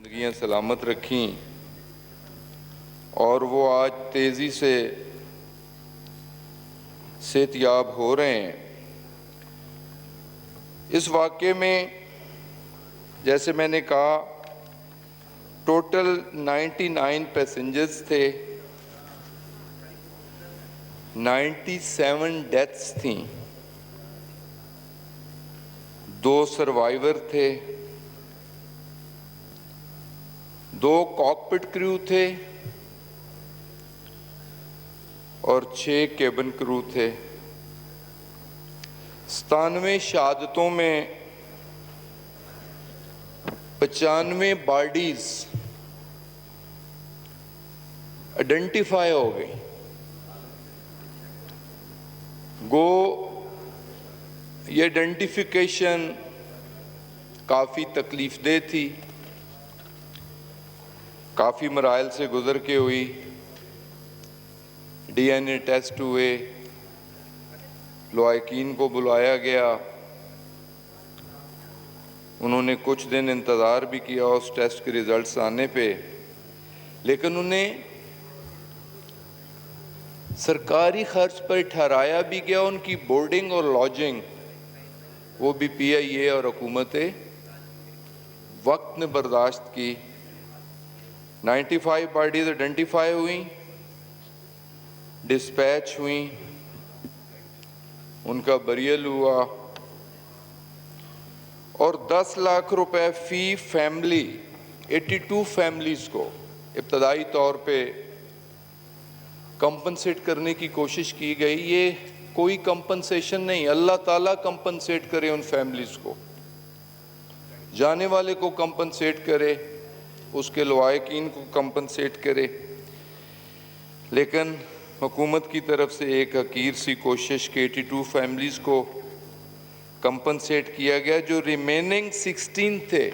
زندگیاں سلامت رکھیں اور وہ آج تیزی سے صحت یاب ہو رہے ہیں۔ اس واقعے میں جیسے میں نے کہا ٹوٹل 99 پیسنجرز تھے، 97 ڈیتھس تھیں، 2 سروائیور تھے، 2 کاکپٹ کریو تھے اور 6 کیبن کرو تھے۔ 97 شہادتوں میں 95 باڈیز آئیڈینٹیفائی ہو گئی۔ گو یہ آئیڈینٹیفیکیشن کافی تکلیف دہ تھی، کافی مراحل سے گزر کے ہوئی۔ ڈی این اے ٹیسٹ ہوئے، لواحقین کو بلایا گیا، انہوں نے کچھ دن انتظار بھی کیا اس ٹیسٹ کے ریزلٹس آنے پہ، لیکن انہیں سرکاری خرچ پر ٹھہرایا بھی گیا۔ ان کی بورڈنگ اور لاڈجنگ وہ بھی پی آئی اے اور حکومت وقت نے برداشت کی۔ 95 باڈیز آئیڈینٹیفائی ہوئیں، ڈسپیچ ہوئیں، ان کا بریل ہوا اور 10 لاکھ روپے فی فیملی 82 فیملیز کو ابتدائی طور پہ کمپنسیٹ کرنے کی کوشش کی گئی۔ یہ کوئی کمپنسیشن نہیں، اللہ تعالیٰ کمپنسیٹ کرے ان فیملیز کو، جانے والے کو کمپنسیٹ کرے، اس کے لواحقین کو کمپنسیٹ کرے، لیکن حکومت کی طرف سے ایک حقیر سی کوشش کہ 82 فیملیز کو کمپنسیٹ کیا گیا۔ جو ریمیننگ 16 تھے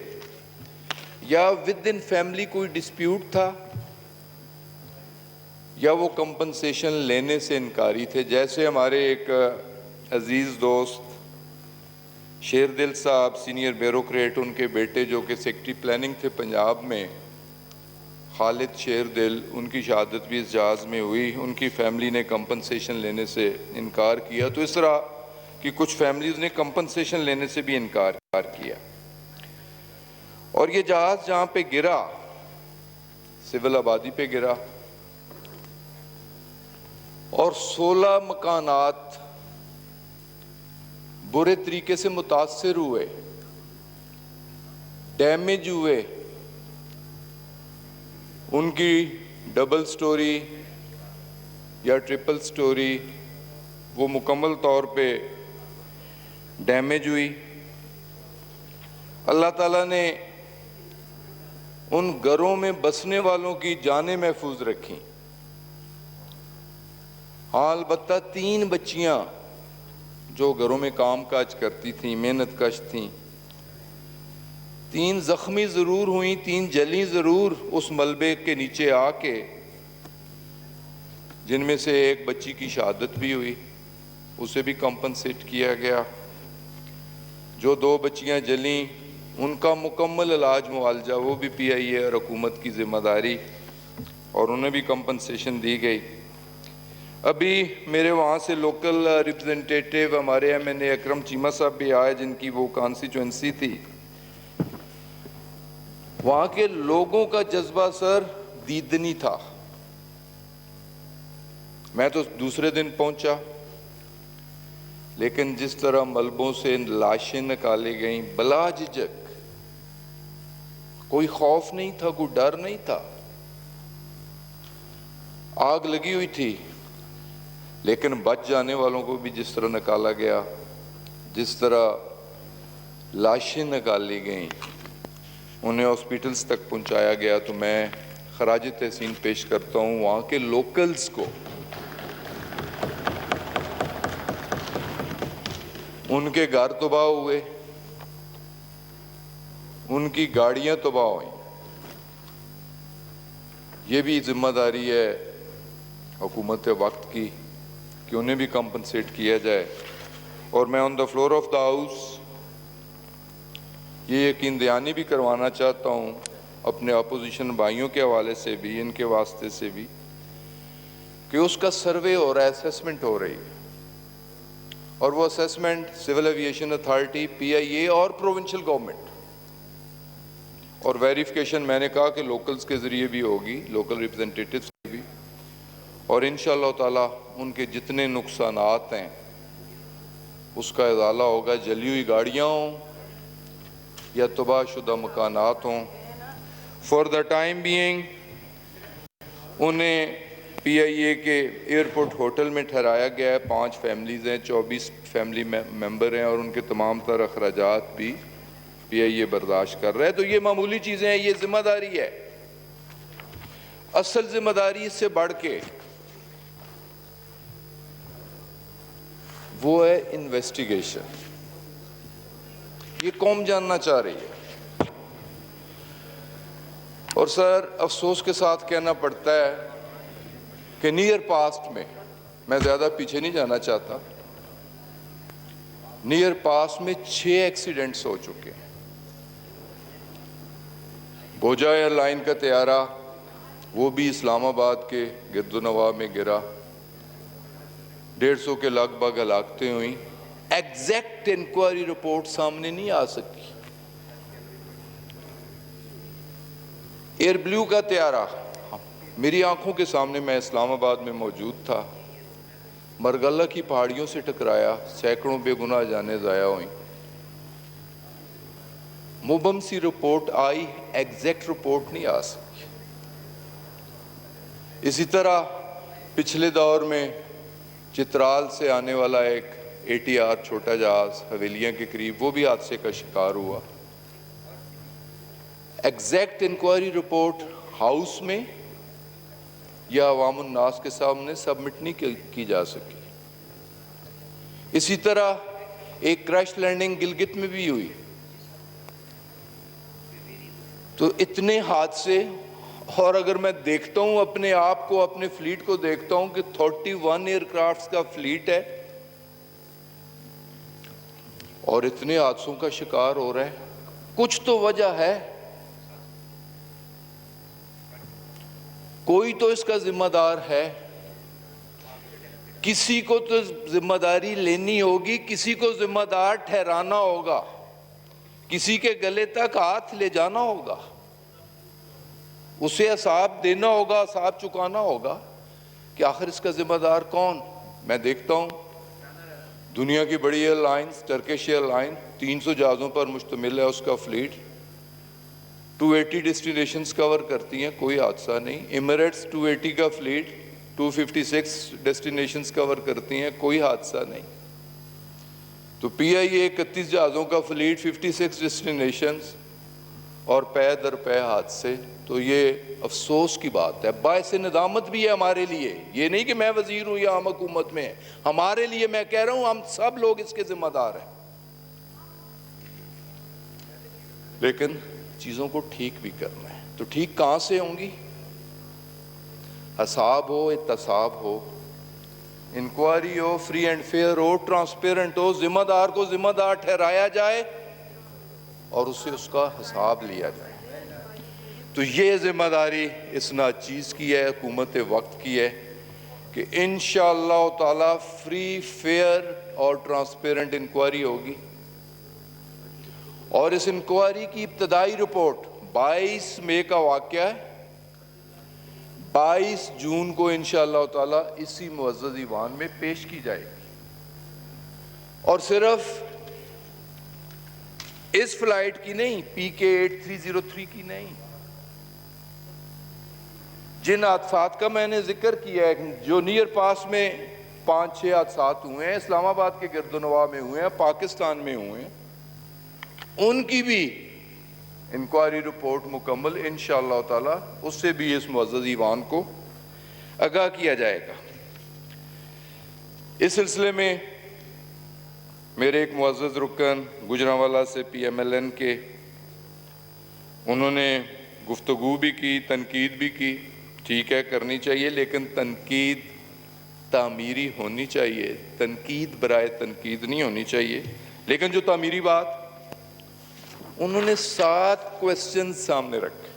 یا ود ان فیملی کوئی ڈسپیوٹ تھا یا وہ کمپنسیشن لینے سے انکاری تھے۔ جیسے ہمارے ایک عزیز دوست شیر دل صاحب سینئر بیوروکریٹ، ان کے بیٹے جو کہ سیکٹری پلاننگ تھے پنجاب میں، خالد شیر دل، ان کی شہادت بھی اس جہاز میں ہوئی۔ ان کی فیملی نے کمپنسیشن لینے سے انکار کیا، تو اس طرح کہ کچھ فیملیز نے کمپنسیشن لینے سے بھی انکار کیا۔ اور یہ جہاز جہاں پہ گرا سول آبادی پہ گرا اور 16 مکانات برے طریقے سے متاثر ہوئے، ڈیمیج ہوئے۔ ان کی ڈبل سٹوری یا ٹرپل سٹوری وہ مکمل طور پہ ڈیمیج ہوئی۔ اللہ تعالیٰ نے ان گھروں میں بسنے والوں کی جانیں محفوظ رکھیں۔ ہاں البتہ 3 بچیاں جو گھروں میں کام کاج کرتی تھیں، محنت کش تھیں، 3 زخمی ضرور ہوئیں، 3 جلی ضرور اس ملبے کے نیچے آ کے، جن میں سے ایک بچی کی شہادت بھی ہوئی، اسے بھی کمپنسیٹ کیا گیا۔ جو 2 بچیاں جلیں ان کا مکمل علاج معالجہ وہ بھی پی آئی اے اور حکومت کی ذمہ داری، اور انہیں بھی کمپنسیشن دی گئی۔ ابھی میرے وہاں سے لوکل ریپرزنٹیٹیو ہمارے ایم این اے اکرم چیمہ صاحب بھی آئے، جن کی وہ کانسٹیچوئنسی تھی۔ وہاں کے لوگوں کا جذبہ سر دیدنی تھا۔ میں تو دوسرے دن پہنچا، لیکن جس طرح ملبوں سے لاشیں نکالی گئیں بلا جھجک، کوئی خوف نہیں تھا، کوئی ڈر نہیں تھا۔ آگ لگی ہوئی تھی، لیکن بچ جانے والوں کو بھی جس طرح نکالا گیا، جس طرح لاشیں نکالی گئیں، انہیں ہاسپیٹلز تک پہنچایا گیا، تو میں خراج تحسین پیش کرتا ہوں وہاں کے لوکلز کو۔ ان کے گھر تباہ ہوئے، ان کی گاڑیاں تباہ ہوئیں۔ یہ بھی ذمہ داری ہے حکومت وقت کی کہ انہیں بھی کمپنسیٹ کیا جائے۔ اور میں on the floor of the house یہ یقین دہانی بھی کروانا چاہتا ہوں اپنے اپوزیشن بھائیوں کے حوالے سے بھی، ان کے واسطے سے بھی، کہ اس کا سروے ہو رہا ہے، اسیسمنٹ ہو رہی ہے، اور وہ اسیسمنٹ سول ایویشن اتھارٹی، پی آئی اے اور پروونشل گورنمنٹ، اور ویریفیکیشن میں نے کہا کہ لوکلز کے ذریعے بھی ہوگی، لوکل ریپرزنٹیٹیوز سے بھی، اور انشاءاللہ تعالی ان کے جتنے نقصانات ہیں اس کا ازالہ ہوگا، جلی ہوئی گاڑیاں ہوں یا تباہ شدہ مکانات ہوں۔ فار دا ٹائم بینگ انہیں پی آئی اے کے ایئرپورٹ ہوٹل میں ٹھہرایا گیا ہے، 5 فیملیز ہیں، 24 فیملی ممبر ہیں، اور ان کے تمام تر اخراجات بھی پی آئی اے برداشت کر رہا ہے۔ تو یہ معمولی چیزیں ہیں، یہ ذمہ داری ہے۔ اصل ذمہ داری اس سے بڑھ کے وہ ہے انویسٹیگیشن۔ یہ قوم جاننا چاہ رہی ہے، اور سر افسوس کے ساتھ کہنا پڑتا ہے کہ نیئر پاسٹ میں زیادہ پیچھے نہیں جانا چاہتا، نیئر پاسٹ میں 6 ایکسیڈنٹس ہو چکے ہیں۔ بوجا ایئر لائن کا طیارہ، وہ بھی اسلام آباد کے گرد و نواح میں گرا، 150 کے لگ بھگ ہلاکتیں ہوئیں۔ ایگزیکٹ انکوائری رپورٹ سامنے نہیں آ سکی۔ ایئر بلیو کا طیارہ میری آنکھوں کے سامنے، میں اسلام آباد میں موجود تھا، مرگلہ کی پہاڑیوں سے ٹکرایا، سینکڑوں بے گناہ جانیں ضائع ہوئیں۔ مبہم سی رپورٹ آئی، ایگزیکٹ رپورٹ نہیں آ سکی۔ اسی طرح پچھلے دور میں چترال سے آنے والا ایک ATR چھوٹا جہاز حویلیاں کے قریب، وہ بھی حادثے کا شکار ہوا۔ ایگزیکٹ انکوائری رپورٹ ہاؤس میں یا عوام الناس کے سامنے سبمٹ نہیں کی جا سکی۔ اسی طرح ایک کریش لینڈنگ گلگت میں بھی ہوئی۔ تو اتنے حادثے، اور اگر میں دیکھتا ہوں اپنے آپ کو، اپنے فلیٹ کو دیکھتا ہوں کہ 31 ایئر کرافٹس کا فلیٹ ہے اور اتنے حادثوں کا شکار ہو رہا ہے، کچھ تو وجہ ہے، کوئی تو اس کا ذمہ دار ہے، کسی کو تو ذمہ داری لینی ہوگی، کسی کو ذمہ دار ٹھہرانا ہوگا، کسی کے گلے تک ہاتھ لے جانا ہوگا، اسے حساب دینا ہوگا، حساب چکانا ہوگا کہ آخر اس کا ذمہ دار کون۔ میں دیکھتا ہوں دنیا کی بڑی airlines, Turkish airline 300 جہازوں پر مشتمل ہے اس کا فلیٹ، 280 ڈیسٹینیشنز کور کرتی ہیں، کوئی حادثہ نہیں۔ ایمریٹس 280 کا فلیٹ 256 ڈیسٹینیشنز کور کرتی ہیں، کوئی حادثہ نہیں۔ تو پی آئی اے 31 جہازوں کا فلیٹ، 56 ڈیسٹینیشنز، اور پے در پے حادثے۔ تو یہ افسوس کی بات ہے، باعث ندامت بھی ہے ہمارے لیے۔ یہ نہیں کہ میں وزیر ہوں یا ہم حکومت میں ہیں، ہمارے لیے میں کہہ رہا ہوں ہم سب لوگ اس کے ذمہ دار ہیں، لیکن چیزوں کو ٹھیک بھی کرنا ہے۔ تو ٹھیک کہاں سے ہوں گی؟ حساب ہو، احتساب ہو، انکوائری ہو، فری اینڈ فیئر ہو، ٹرانسپیرنٹ ہو، ذمہ دار کو ذمہ دار ٹھہرایا جائے اور اسے اس کا حساب لیا جائے۔ تو یہ ذمہ داری اس ناچیز کی ہے، حکومت وقت کی ہے، کہ انشاءاللہ تعالی فری، فیئر اور ٹرانسپیرنٹ انکوائری ہوگی، اور اس انکوائری کی ابتدائی رپورٹ 22 مئی کا واقعہ ہے، 22 جون کو انشاءاللہ تعالی اسی معزز ایوان میں پیش کی جائے گی۔ اور صرف اس فلائٹ کی نہیں، PK-8303 کی نہیں، جن حادثات کا میں نے ذکر کیا ہے، جو نیئر پاس میں 5-6 حادثات ہوئے ہیں، اسلام آباد کے گرد و نواح میں ہوئے ہیں، پاکستان میں ہوئے ہیں، ان کی بھی انکوائری رپورٹ مکمل انشاءاللہ تعالی اس سے بھی اس معزز ایوان کو آگاہ کیا جائے گا۔ اس سلسلے میں میرے ایک معزز رکن گجرانوالہ سے PMLN کے، انہوں نے گفتگو بھی کی، تنقید بھی کی، ٹھیک ہے کرنی چاہیے، لیکن تنقید تعمیری ہونی چاہیے، تنقید برائے تنقید نہیں ہونی چاہیے۔ لیکن جو تعمیری بات، انہوں نے 7 کویسچن سامنے رکھے،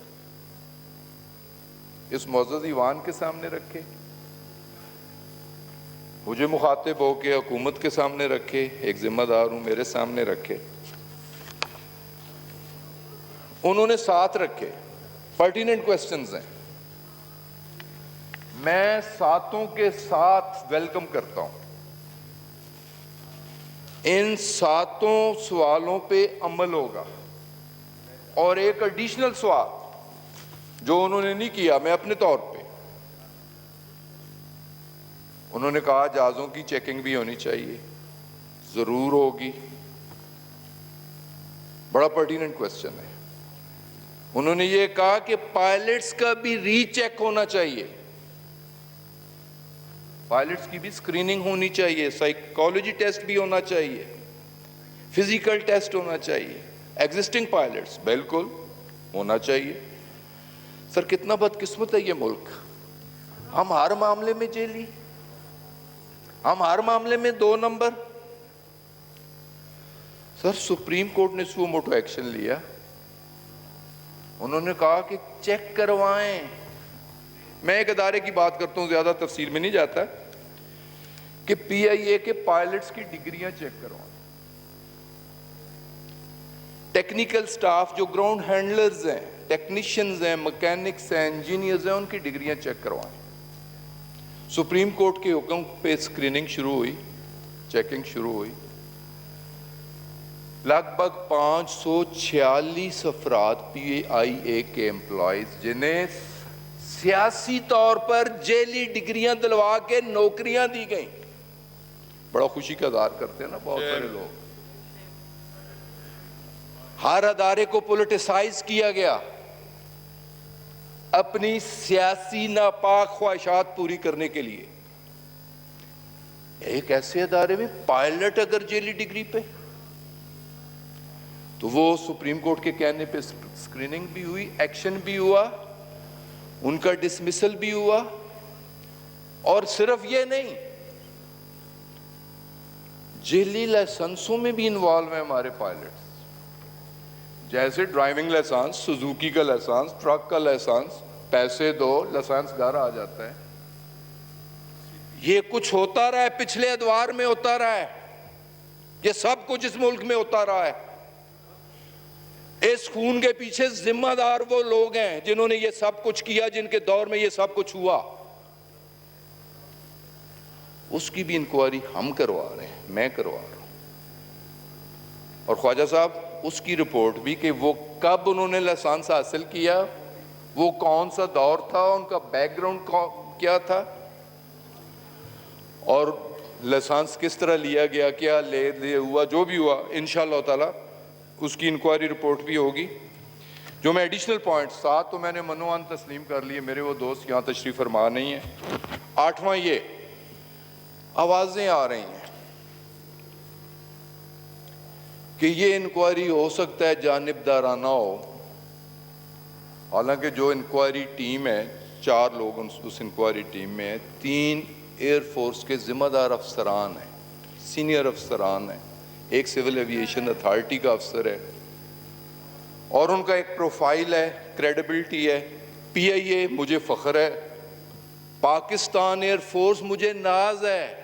اس معزز ایوان کے سامنے رکھے, مجھے مخاطب ہو کے حکومت کے سامنے رکھے, ایک ذمہ دار ہوں میرے سامنے رکھے, انہوں نے ساتھ رکھے. پرٹیننٹ کوسچنز ہیں, میں ساتوں کے ساتھ ویلکم کرتا ہوں. ان ساتوں سوالوں پہ عمل ہوگا. اور ایک ایڈیشنل سوال جو انہوں نے نہیں کیا, میں اپنے طور پہ, انہوں نے کہا جہازوں کی چیکنگ بھی ہونی چاہیے. ضرور ہوگی, بڑا پرٹیننٹ کوسچن ہے. انہوں نے یہ کہا کہ پائلٹس کا بھی ری چیک ہونا چاہیے, پائلٹس کی بھی اسکریننگ ہونی چاہیے, سائیکالوجی ٹیسٹ بھی ہونا چاہیے, فزیکل ٹیسٹ ہونا چاہیے. ایگزسٹنگ پائلٹس بالکل ہونا چاہیے. سر کتنا بدقسمت ہے یہ ملک, ہم ہر معاملے میں جیلی, ہم ہر معاملے میں 2 نمبر. سر سپریم کورٹ نے سو موٹو ایکشن لیا, انہوں نے کہا کہ چیک کروائیں. میں ایک ادارے کی بات کرتا ہوں, زیادہ تفصیل میں نہیں جاتا, کہ پی آئی اے کے پائلٹس کی ڈگریاں چیک کروائیں. ٹیکنیکل سٹاف جو گراؤنڈ ہینڈلرز ہیں, ٹیکنیشینز ہیں, مکینکس ہیں, انجینئرز ہیں, ان کی ڈگریاں چیک کروائیں. سپریم کورٹ کے حکم پہ اسکریننگ شروع ہوئی, چیکنگ شروع ہوئی. لگ بھگ 546 افراد پی آئی اے کے امپلائیز جنہیں سیاسی طور پر جیلی ڈگریاں دلوا کے نوکریاں دی گئیں. بڑا خوشی کا اظہار کرتے ہیں نا بہت سارے لوگ. ہر ادارے کو پولیٹیسائز کیا گیا اپنی سیاسی ناپاک خواہشات پوری کرنے کے لیے. ایک ایسے ادارے میں پائلٹ اگر جیلی ڈگری پہ, تو وہ سپریم کورٹ کے کہنے پہ اسکریننگ بھی ہوئی, ایکشن بھی ہوا, ان کا ڈسمسل بھی ہوا. اور صرف یہ نہیں, جیلی لائسنسوں میں بھی انوالو ہیں ہمارے پائلٹس. جیسے ڈرائیونگ لائسنس, سوزوکی کا لائسنس, ٹرک کا لائسنس, پیسے دو لائسنس گھر آ جاتا ہے. یہ کچھ ہوتا رہا ہے, پچھلے ادوار میں ہوتا رہا ہے, یہ سب کچھ اس ملک میں ہوتا رہا ہے. اس خون کے پیچھے ذمہ دار وہ لوگ ہیں جنہوں نے یہ سب کچھ کیا, جن کے دور میں یہ سب کچھ ہوا. اس کی بھی انکوائری ہم کروا رہے ہیں, میں کروا رہا ہوں. اور خواجہ صاحب اس کی رپورٹ بھی کہ وہ کب انہوں نے لائسنس حاصل کیا, وہ کون سا دور تھا, ان کا بیک گراؤنڈ کیا تھا, اور لائسنس کس طرح لیا گیا, کیا لے ہوا, جو بھی ہوا انشاءاللہ تعالی اس کی انکوائری رپورٹ بھی ہوگی. جو میں ایڈیشنل پوائنٹ 7 تو میں نے منوان تسلیم کر لیے, میرے وہ دوست یہاں تشریف فرما نہیں ہیں. 8واں یہ آوازیں آ رہی ہیں کہ یہ انکوائری ہو سکتا ہے جانبدارانہ ہو. حالانکہ جو انکوائری ٹیم ہے, 4 لوگ اس انکوائری ٹیم میں ہیں, 3 ایئر فورس کے ذمہ دار افسران ہیں, سینئر افسران ہیں, ایک سول ایویشن اتھارٹی کا افسر ہے, اور ان کا ایک پروفائل ہے, کریڈیبلٹی ہے. پی آئی اے مجھے فخر ہے, پاکستان ایئر فورس مجھے ناز ہے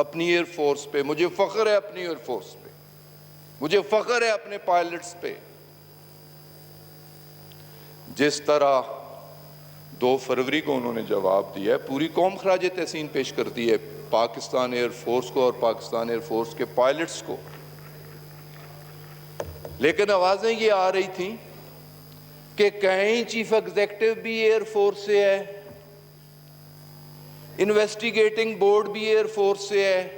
اپنی ایئر فورس پہ, مجھے فخر ہے اپنی ایئر فورس پہ, مجھے فخر ہے اپنے پائلٹس پہ. جس طرح 2 فروری کو انہوں نے جواب دیا ہے, پوری قوم خراج تحسین پیش کرتی ہے پاکستان ایئر فورس کو اور پاکستان ایئر فورس کے پائلٹس کو. لیکن آوازیں یہ آ رہی تھیں کہ کہیں چیف ایگزیکٹو بھی ایئر فورس سے ہے, انویسٹیگیٹنگ بورڈ بھی ایئر فورس سے ہے,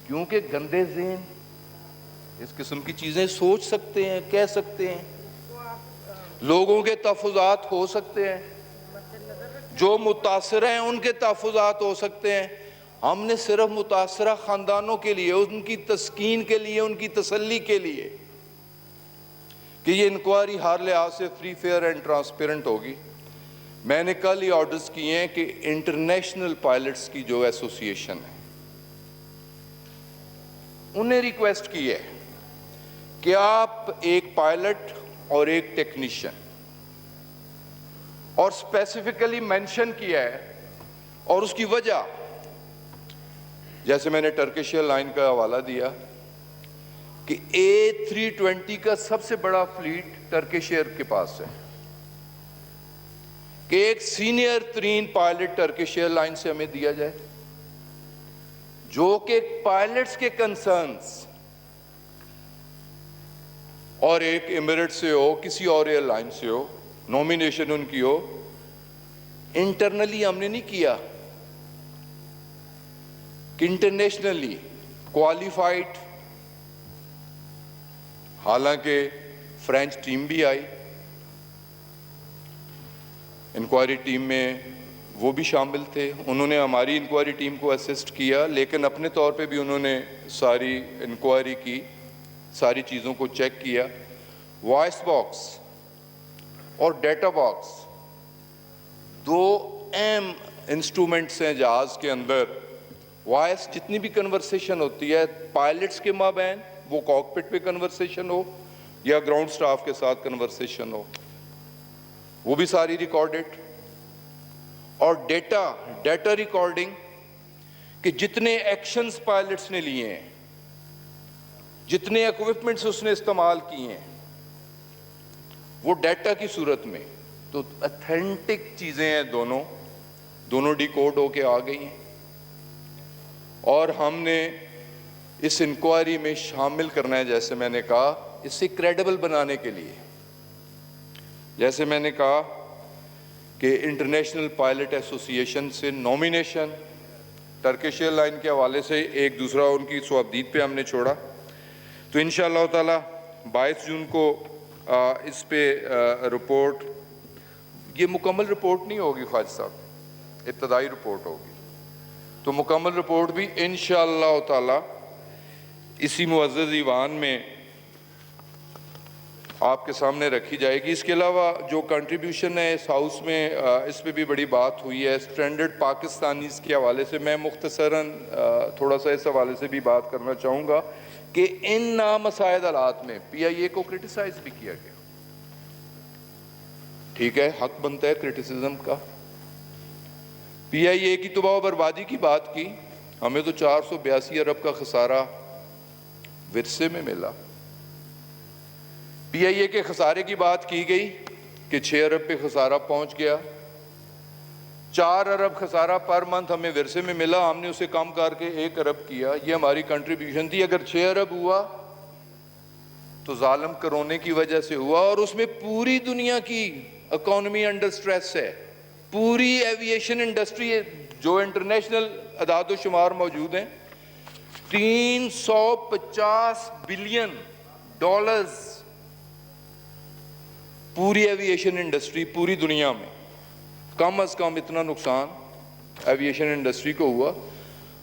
کیونکہ گندے ذہن اس قسم کی چیزیں سوچ سکتے ہیں, کہہ سکتے ہیں, لوگوں کے تحفظات ہو سکتے ہیں, جو متاثر ہیں ان کے تحفظات ہو سکتے ہیں. ہم نے صرف متاثرہ خاندانوں کے لیے, ان کی تسکین کے لیے, ان کی تسلی کے لیے کہ یہ انکوائری ہر لحاظ سے فری, فیئر اینڈ ٹرانسپیرنٹ ہوگی, میں نے کل ہی آرڈرز کیے ہیں کہ انٹرنیشنل پائلٹس کی جو ایسوسی ایشن ہے انہیں ریکویسٹ کی ہے کہ آپ ایک پائلٹ اور ایک ٹیکنیشین اور اسپیسیفکلی مینشن کیا ہے، اور اس کی وجہ جیسے میں نے ٹرکش ایئر لائن کا حوالہ دیا کہ A320 کا سب سے بڑا فلیٹ ٹرکش ایئر کے پاس ہے، کہ ایک سینئر ترین پائلٹ ٹرکش ایئر لائن سے ہمیں دیا جائے، جو کہ پائلٹس کے کنسرنز اور ایک ایمریٹ سے ہو، کسی اور ایئر لائن سے ہو، نومینیشن ان کی ہو، انٹرنلی ہم نے نہیں کیا کہ انٹرنیشنلی کوالیفائڈ، حالانکہ فرینچ ٹیم بھی آئی انکوائری ٹیم میں، وہ بھی شامل تھے، انہوں نے ہماری انکوائری ٹیم کو اسسٹ کیا، لیکن اپنے طور پہ بھی انہوں نے ساری انکوائری کی، ساری چیزوں کو چیک کیا۔ وائس باکس اور ڈیٹا باکس دو اہم انسٹرومنٹس ہیں جہاز کے اندر۔ وائس جتنی بھی کنورسیشن ہوتی ہے پائلٹس کے مابین، وہ کاکپٹ پہ کنورسیشن ہو یا گراؤنڈ سٹاف کے ساتھ کنورسیشن ہو، وہ بھی ساری ریکارڈڈ۔ اور ڈیٹا ریکارڈنگ کہ جتنے ایکشنز پائلٹس نے لیے ہیں، جتنے ایکوپمنٹس اس نے استعمال کیے ہیں، وہ ڈیٹا کی صورت میں، تو اتھینٹک چیزیں ہیں، دونوں ڈیکوڈ ہو کے آ گئی ہیں، اور ہم نے اس انکوائری میں شامل کرنا ہے، جیسے میں نے کہا، اس سے کریڈیبل بنانے کے لیے۔ جیسے میں نے کہا کہ انٹرنیشنل پائلٹ ایسوسی ایشن سے نومینیشن، ٹرکش ایئر لائن کے حوالے سے ایک دوسرا ان کی سوابدید پہ ہم نے چھوڑا، تو انشاءاللہ تعالی 22 جون کو اس پہ رپورٹ، یہ مکمل رپورٹ نہیں ہوگی خواجہ صاحب، ابتدائی رپورٹ ہوگی، تو مکمل رپورٹ بھی انشاءاللہ تعالی اسی معزز ایوان میں آپ کے سامنے رکھی جائے گی۔ اس کے علاوہ جو کنٹریبیوشن ہے اس ہاؤس میں، اس پہ بھی بڑی بات ہوئی ہے، اسٹرینڈڈ پاکستانیز کے حوالے سے میں مختصراً تھوڑا سا اس حوالے سے بھی بات کرنا چاہوں گا کہ ان نامساعد حالات میں PIA کو کرٹیسائز بھی کیا گیا، ٹھیک ہے، حق بنتا ہے کرٹیسزم کا۔ PIA کی تباہ و بربادی کی بات کی، ہمیں تو 482 ارب کا خسارہ ورثے میں ملا۔ PIA کے خسارے کی بات کی گئی کہ 6 ارب پہ خسارہ پہنچ گیا، 4 ارب خسارہ پر منتھ ہمیں ورثے میں ملا، ہم نے اسے کم کر کے 1 ارب کیا، یہ ہماری کنٹریبیوشن تھی۔ اگر 6 ارب ہوا تو ظالم کرونے کی وجہ سے ہوا، اور اس میں پوری دنیا کی اکانومی انڈر سٹریس ہے، پوری ایوییشن انڈسٹری جو انٹرنیشنل اعداد و شمار موجود ہیں، $350 بلین پوری ایوییشن انڈسٹری پوری دنیا میں، کم از کم اتنا نقصان ایوییشن انڈسٹری کو ہوا،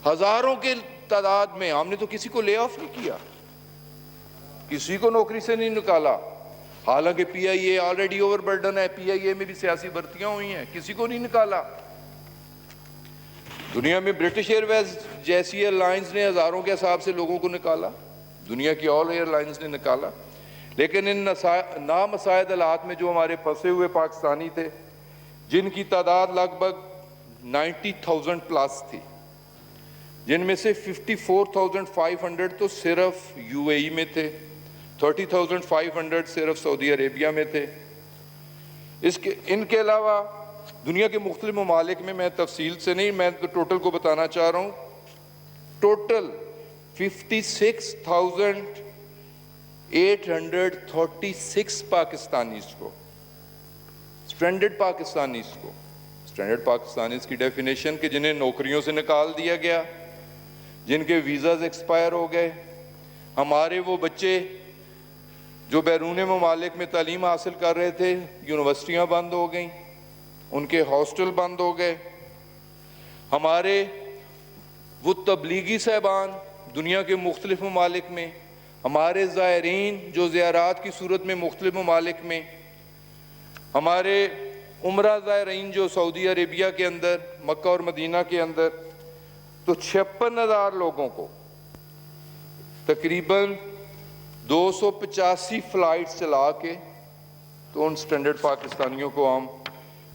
ہزاروں کے تعداد میں۔ ہم نے تو کسی کو لے آف نہیں کیا، کسی کو نوکری سے نہیں نکالا، حالانکہ PIA آلریڈی اوور برڈن ہے، PIA میں بھی سیاسی بھرتیاں ہوئی ہیں، کسی کو نہیں نکالا۔ دنیا میں برٹش ایئر ویز جیسی ایئر لائنز نے ہزاروں کے حساب سے لوگوں کو نکالا، دنیا کی آل ایئر لائنز نے نکالا، لیکن ان نامساعد حالات میں جو ہمارے پھنسے ہوئے پاکستانی تھے، جن کی تعداد لگ بھگ 90,000 پلس تھی، جن میں سے 54,500 تو صرف UAE میں تھے، 30,500 صرف سعودی عربیہ میں تھے، ان کے علاوہ دنیا کے مختلف ممالک میں تفصیل سے نہیں، میں ٹوٹل کو بتانا چاہ رہا ہوں، ٹوٹل 56,836 پاکستانیز کو، اسٹرینڈڈ پاکستانیز کی ڈیفینیشن کہ جنہیں نوکریوں سے نکال دیا گیا، جن کے ویزاز ایکسپائر ہو گئے، ہمارے وہ بچے جو بیرون ممالک میں تعلیم حاصل کر رہے تھے، یونیورسٹیاں بند ہو گئیں، ان کے ہاسٹل بند ہو گئے، ہمارے وہ تبلیغی صاحبان دنیا کے مختلف ممالک میں، ہمارے زائرین جو زیارات کی صورت میں مختلف ممالک میں، ہمارے عمرہ زائرین جو سعودی عربیہ کے اندر، مکہ اور مدینہ کے اندر، تو 56,000 لوگوں کو تقریباً 285 فلائٹس چلا کے تو ان سٹینڈرڈ پاکستانیوں کو ہم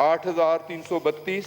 8,332,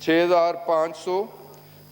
6,500,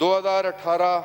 2018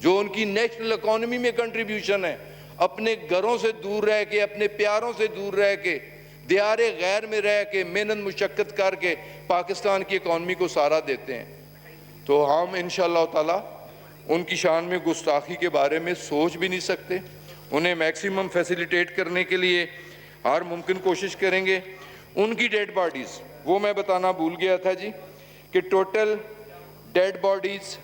جو ان کی نیشنل اکانومی میں کنٹریبیوشن ہے، اپنے گھروں سے دور رہ کے، اپنے پیاروں سے دور رہ کے، دیار غیر میں رہ کے، محنت مشقت کر کے پاکستان کی اکانومی کو سہارا دیتے ہیں. تو ہم انشاءاللہ تعالی ان کی شان میں گستاخی کے بارے میں سوچ بھی نہیں سکتے. انہیں میکسیمم فیسیلیٹیٹ کرنے کے لیے ہر ممکن کوشش کریں گے. ان کی ڈیڈ باڈیز، وہ میں بتانا بھول گیا تھا جی، کہ ٹوٹل ڈیڈ باڈیز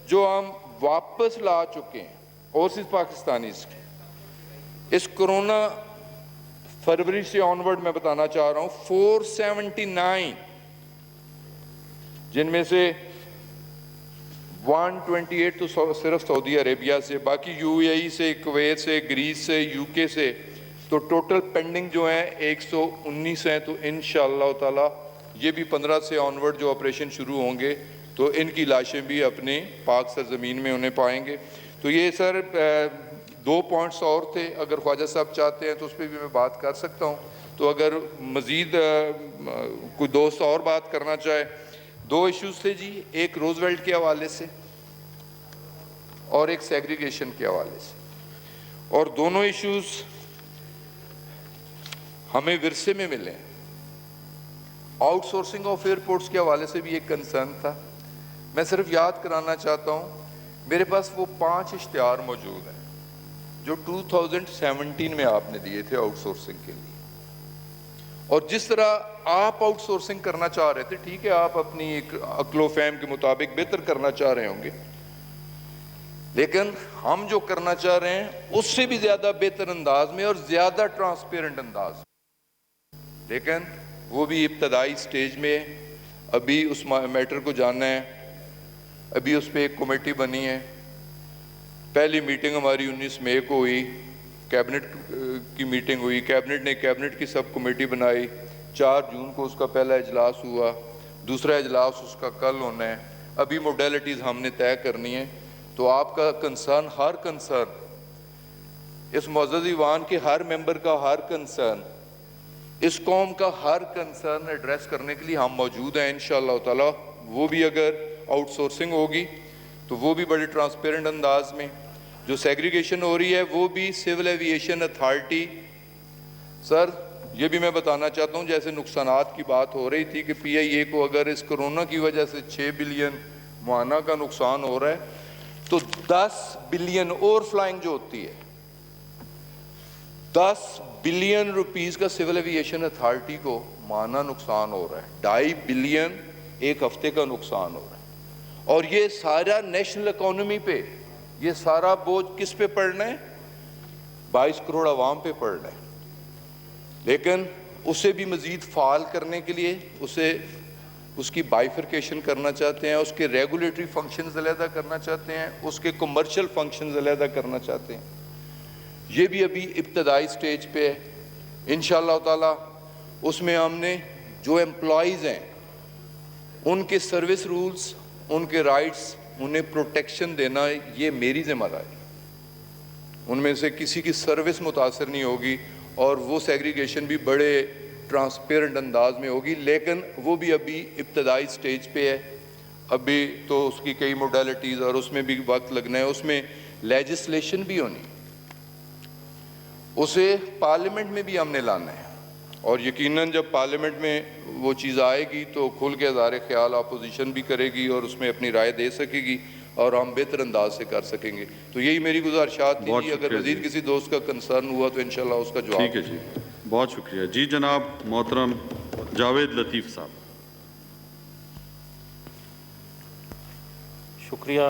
جو ہم واپس لا چکے ہیں اوورسیز پاکستانیز کی، اس کرونا فروری سے آنورڈ میں بتانا چاہ رہا ہوں 479، جن میں سے 128 تو صرف سعودی عربیہ سے، باقی یو اے ای سے، کویت سے، گریس سے، یو کے سے، تو ٹوٹل پینڈنگ جو ہیں 119 ہیں. تو انشاءاللہ تعالی یہ بھی 15 سے آنورڈ جو آپریشن شروع ہوں گے تو ان کی لاشیں بھی اپنے پاک سرزمین میں انہیں پائیں گے. تو یہ سر 2 پوائنٹس اور تھے، اگر خواجہ صاحب چاہتے ہیں تو اس پہ بھی میں بات کر سکتا ہوں. تو اگر مزید کوئی دوست اور بات کرنا چاہے. 2 ایشوز تھے جی، ایک روزویلٹ کے حوالے سے اور ایک سیگریگیشن کے حوالے سے، اور دونوں ایشوز ہمیں ورثے میں ملے. آؤٹ سورسنگ آف ایئرپورٹس کے حوالے سے بھی ایک کنسرن تھا. میں صرف یاد کرانا چاہتا ہوں، میرے پاس وہ 5 اشتہار موجود ہیں جو 2017 میں آپ نے دیے تھے آؤٹ سورسنگ کے لیے. اور جس طرح آپ آؤٹ سورسنگ کرنا چاہ رہے تھے، ٹھیک ہے آپ اپنی ایک عقل و فہم کے مطابق بہتر کرنا چاہ رہے ہوں گے، لیکن ہم جو کرنا چاہ رہے ہیں اس سے بھی زیادہ بہتر انداز میں اور زیادہ ٹرانسپیرنٹ انداز میں. لیکن وہ بھی ابتدائی سٹیج میں، ابھی اس میٹر کو جاننا ہے. ابھی اس پہ ایک کمیٹی بنی ہے. پہلی میٹنگ ہماری 19 مئی کو ہوئی، کیبنٹ کی میٹنگ ہوئی، کیبنٹ نے کیبنٹ کی سب کمیٹی بنائی. 4 جون کو اس کا پہلا اجلاس ہوا، دوسرا اجلاس اس کا کل ہونا ہے. ابھی موڈیلٹیز ہم نے طے کرنی ہے. تو آپ کا کنسرن، ہر کنسرن، اس معزز ایوان کے ہر ممبر کا ہر کنسرن، اس قوم کا ہر کنسرن ایڈریس کرنے کے لیے ہم موجود ہیں انشاءاللہ تعالی. وہ بھی اگر آؤٹ سورسنگ ہوگی تو وہ بھی بڑے ٹرانسپیرنٹ انداز میں. جو سیگریگیشن ہو رہی ہے وہ بھی سول ایویشن اتھارٹی. سر یہ بھی میں بتانا چاہتا ہوں، جیسے نقصانات کی بات ہو رہی تھی کہ پی آئی اے کو اگر اس کرونا کی وجہ سے 6 بلین ماہانہ کا نقصان ہو رہا ہے تو 10 بلین اوور فلائنگ جو ہوتی ہے، 10 بلین روپیز کا سول ایویشن اتھارٹی کو ماہانہ نقصان ہو رہا ہے. 2.5 بلین ایک ہفتے کا نقصان ہو رہا ہے. اور یہ سارا نیشنل اکانومی پہ، یہ سارا بوجھ کس پہ پڑنا ہے؟ 22 کروڑ عوام پہ پڑنا ہے. لیکن اسے بھی مزید فعال کرنے کے لیے اس کی بائیفرکیشن کرنا چاہتے ہیں، اس کے ریگولیٹری فنکشنز علیحدہ کرنا چاہتے ہیں، اس کے کمرشل فنکشنز علیحدہ کرنا چاہتے ہیں. یہ بھی ابھی ابتدائی سٹیج پہ ہے. انشاءاللہ تعالی اس میں ہم نے جو امپلائیز ہیں ان کے سروس رولز، ان کے رائٹس، انہیں پروٹیکشن دینا، یہ میری ذمہ داری. ان میں سے کسی کی سروس متاثر نہیں ہوگی اور وہ سیگریگیشن بھی بڑے ٹرانسپیرنٹ انداز میں ہوگی. لیکن وہ بھی ابھی ابتدائی سٹیج پہ ہے. ابھی تو اس کی کئی موڈیلٹیز اور اس میں بھی وقت لگنا ہے. اس میں لیجسلیشن بھی ہونی، اسے پارلیمنٹ میں بھی ہم نے لانا ہے. اور یقیناً جب پارلیمنٹ میں وہ چیز آئے گی تو کھل کے اظہار خیال اپوزیشن بھی کرے گی اور اس میں اپنی رائے دے سکے گی اور ہم بہتر انداز سے کر سکیں گے. تو یہی میری گزارشات تھی. اگر مزید کسی دوست کا کنسرن ہوا تو انشاءاللہ اس کا جواب. ٹھیک ہے جی، بہت شکریہ. جی جناب محترم جاوید لطیف صاحب. شکریہ